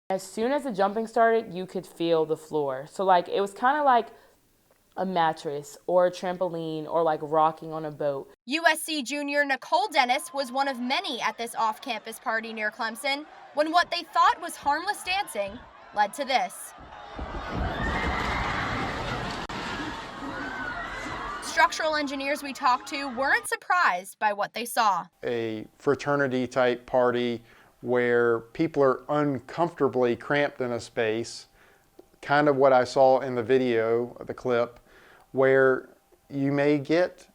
As soon as the jumping started, you could feel the floor. So like it was kind of like a mattress or a trampoline or like rocking on a boat. USC junior Nicole Dennis was one of many at this off-campus party near Clemson when what they thought was harmless dancing led to this. Structural engineers we talked to weren't surprised by what they saw. A fraternity type party where people are uncomfortably cramped in a space, kind of what I saw in the video, the clip, where you may get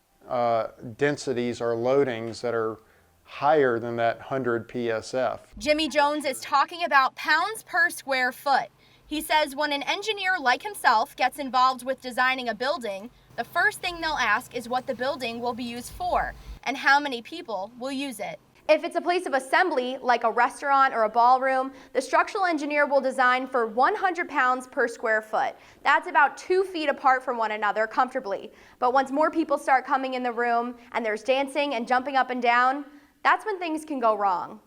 densities or loadings that are higher than that 100 PSF. Jimmy Jones is talking about pounds per square foot. He says when an engineer like himself gets involved with designing a building, the first thing they'll ask is what the building will be used for and how many people will use it. If it's a place of assembly, like a restaurant or a ballroom, the structural engineer will design for 100 pounds per square foot. That's about 2 feet apart from one another comfortably. But once more people start coming in the room and there's dancing and jumping up and down, that's when things can go wrong.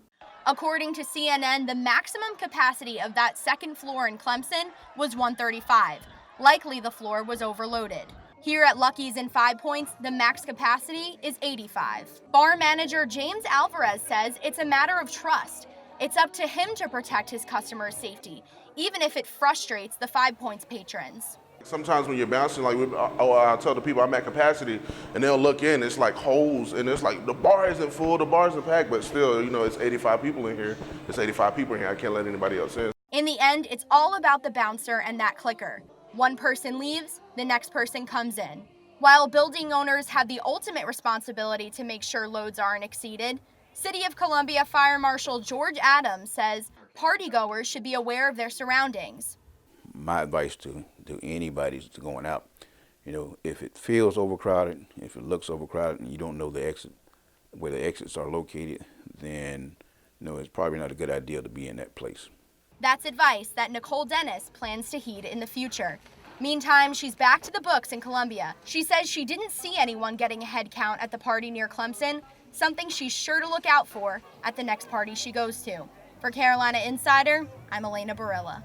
According to CNN, the maximum capacity of that second floor in Clemson was 135. Likely the floor was overloaded. Here at Lucky's in 5 Points, the max capacity is 85. Bar manager James Alvarez says it's a matter of trust. It's up to him to protect his customers' safety, even if it frustrates the 5 Points patrons. Sometimes when you're bouncing, like I'll tell the people I'm at capacity, and they'll look in, it's like holes, and it's like the bar isn't full, the bar isn't packed, but still, you know, it's 85 people in here. It's 85 people in here, I can't let anybody else in. In the end, it's all about the bouncer and that clicker. One person leaves, the next person comes in. While building owners have the ultimate responsibility to make sure loads aren't exceeded, City of Columbia Fire Marshal George Adams says partygoers should be aware of their surroundings. My advice to anybody who's going out, you know, if it feels overcrowded, if it looks overcrowded and you don't know the exit, where the exits are located, then you know, it's probably not a good idea to be in that place. That's advice that Nicole Dennis plans to heed in the future. Meantime, she's back to the books in Columbia. She says she didn't see anyone getting a head count at the party near Clemson, something she's sure to look out for at the next party she goes to. For Carolina Insider, I'm Elena Barilla.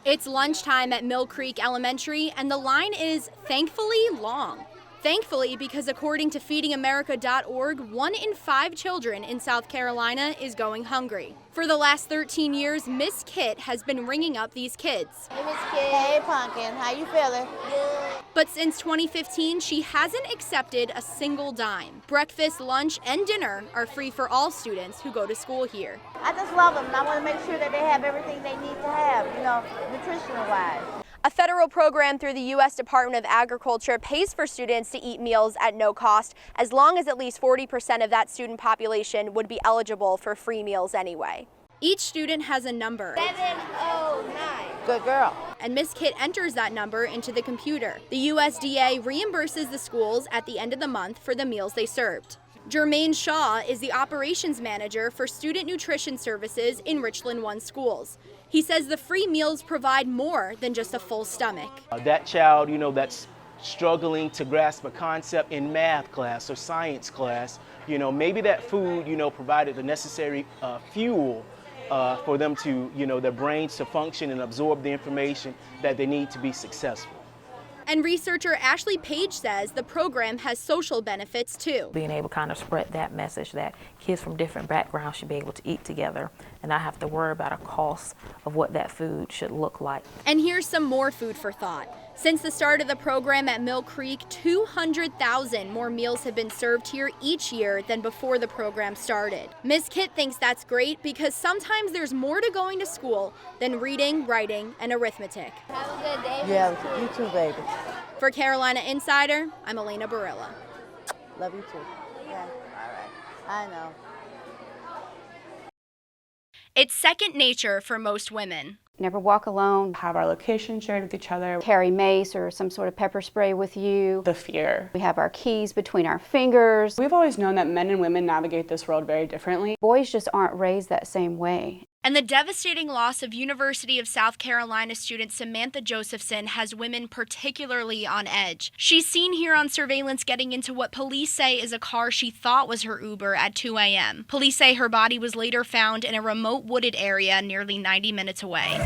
It's lunchtime at Mill Creek Elementary, and the line is thankfully long. Thankfully, because according to feedingamerica.org, 1 in 5 children in South Carolina is going hungry. For the last 13 years, Miss Kit has been ringing up these kids. Hey, Miss Kit. Hey, Pumpkin. How you feeling? Good. But since 2015, she hasn't accepted a single dime. Breakfast, lunch, and dinner are free for all students who go to school here. I just love them, and I want to make sure that they have everything they need to have, you know, nutritional-wise. A federal program through the U.S. Department of Agriculture pays for students to eat meals at no cost, as long as at least 40% of that student population would be eligible for free meals anyway. Each student has a number. 709. Good girl. And Miss Kit enters that number into the computer. The USDA reimburses the schools at the end of the month for the meals they served. Jermaine Shaw is the operations manager for student nutrition services in Richland One schools. He says the free meals provide more than just a full stomach. That child, you know, that's struggling to grasp a concept in math class or science class, you know, maybe that food, you know, provided the necessary fuel for them to, you know, their brains to function and absorb the information that they need to be successful. And researcher Ashley Page says the program has social benefits too. Being able to kind of spread that message that kids from different backgrounds should be able to eat together and not have to worry about a cost of what that food should look like. And here's some more food for thought. Since the start of the program at Mill Creek, 200,000 more meals have been served here each year than before the program started. Miss Kit thinks that's great because sometimes there's more to going to school than reading, writing, and arithmetic. Have a good day. Yeah, you too, baby. For Carolina Insider, I'm Elena Barilla. Love you too. Yeah, all right. I know. It's second nature for most women. Never walk alone. Have our location shared with each other. Carry mace or some sort of pepper spray with you. The fear. We have our keys between our fingers. We've always known that men and women navigate this world very differently. Boys just aren't raised that same way. And the devastating loss of University of South Carolina student Samantha Josephson has women particularly on edge. She's seen here on surveillance getting into what police say is a car she thought was her Uber at 2 a.m. Police say her body was later found in a remote wooded area nearly 90 minutes away.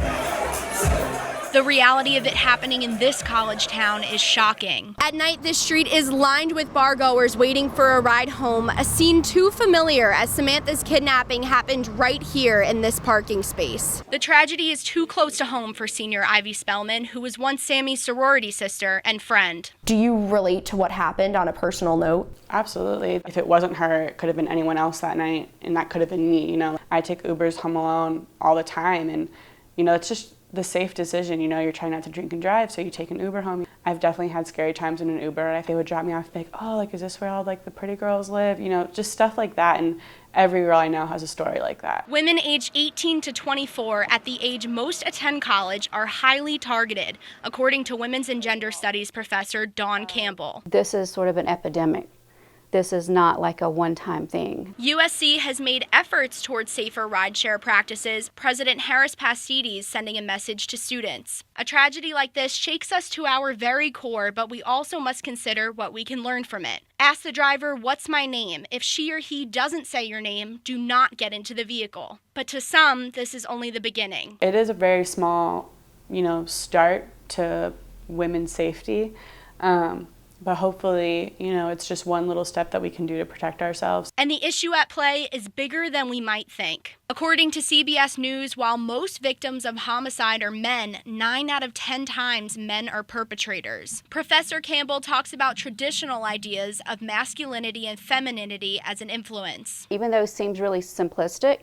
The reality of it happening in this college town is shocking. At night, this street is lined with bargoers waiting for a ride home, a scene too familiar as Samantha's kidnapping happened right here in this parking space. The tragedy is too close to home for senior Ivy Spellman, who was once Sammy's sorority sister and friend. Do you relate to what happened on a personal note? Absolutely. If it wasn't her, it could have been anyone else that night, and that could have been me. You know, I take Ubers home alone all the time, and you know, it's just the safe decision. You know, you're trying not to drink and drive, so you take an Uber home. I've definitely had scary times in an Uber. They would drop me off, like, oh, like, is this where all like the pretty girls live? You know, just stuff like that. And every girl I know has a story like that. Women aged 18 to 24 at the age most attend college are highly targeted, according to Women's and Gender Studies professor Dawn Campbell. This is sort of an epidemic. This is not like a one-time thing. USC has made efforts towards safer rideshare practices, President Harris Pastides sending a message to students. A tragedy like this shakes us to our very core, but we also must consider what we can learn from it. Ask the driver, "What's my name?" If she or he doesn't say your name, do not get into the vehicle. But to some, this is only the beginning. It is a very small, you know, start to women's safety. But hopefully, you know, it's just one little step that we can do to protect ourselves. And the issue at play is bigger than we might think. According to CBS News, while most victims of homicide are men, 9 out of 10 times men are perpetrators. Professor Campbell talks about traditional ideas of masculinity and femininity as an influence. Even though it seems really simplistic,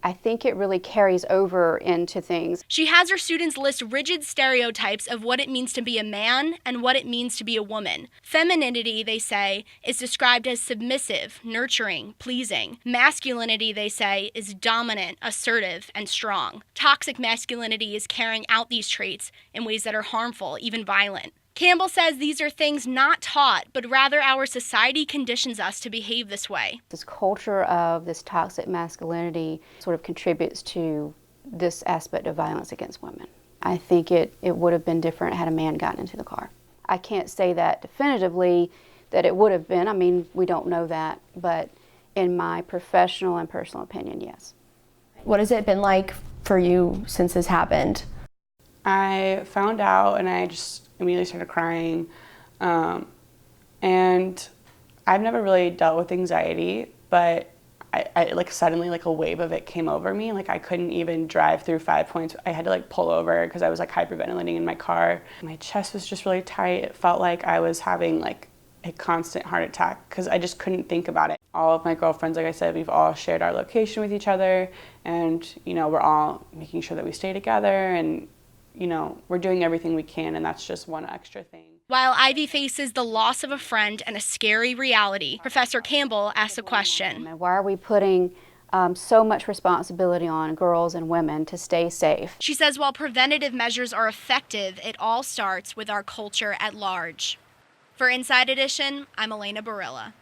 I think it really carries over into things. She has her students list rigid stereotypes of what it means to be a man and what it means to be a woman. Femininity, they say, is described as submissive, nurturing, pleasing. Masculinity, they say, is dominant, assertive, and strong. Toxic masculinity is carrying out these traits in ways that are harmful, even violent. Campbell says these are things not taught, but rather our society conditions us to behave this way. This culture of this toxic masculinity sort of contributes to this aspect of violence against women. I think it would have been different had a man gotten into the car. I can't say that definitively that it would have been. I mean, we don't know that, but in my professional and personal opinion, yes. What has it been like for you since this happened? I found out and I just immediately started crying. And I've never really dealt with anxiety, but I like suddenly like a wave of it came over me. Like I couldn't even drive through 5 Points. I had to like pull over because I was like hyperventilating in my car. My chest was just really tight. It felt like I was having like a constant heart attack because I just couldn't think about it. All of my girlfriends, like I said, we've all shared our location with each other, and you know, we're all making sure that we stay together, and you know, we're doing everything we can, and that's just one extra thing. While Ivy faces the loss of a friend and a scary reality, Professor Campbell asks a question. Why are we putting so much responsibility on girls and women to stay safe? She says while preventative measures are effective, it all starts with our culture at large. For Inside Edition, I'm Elena Barilla.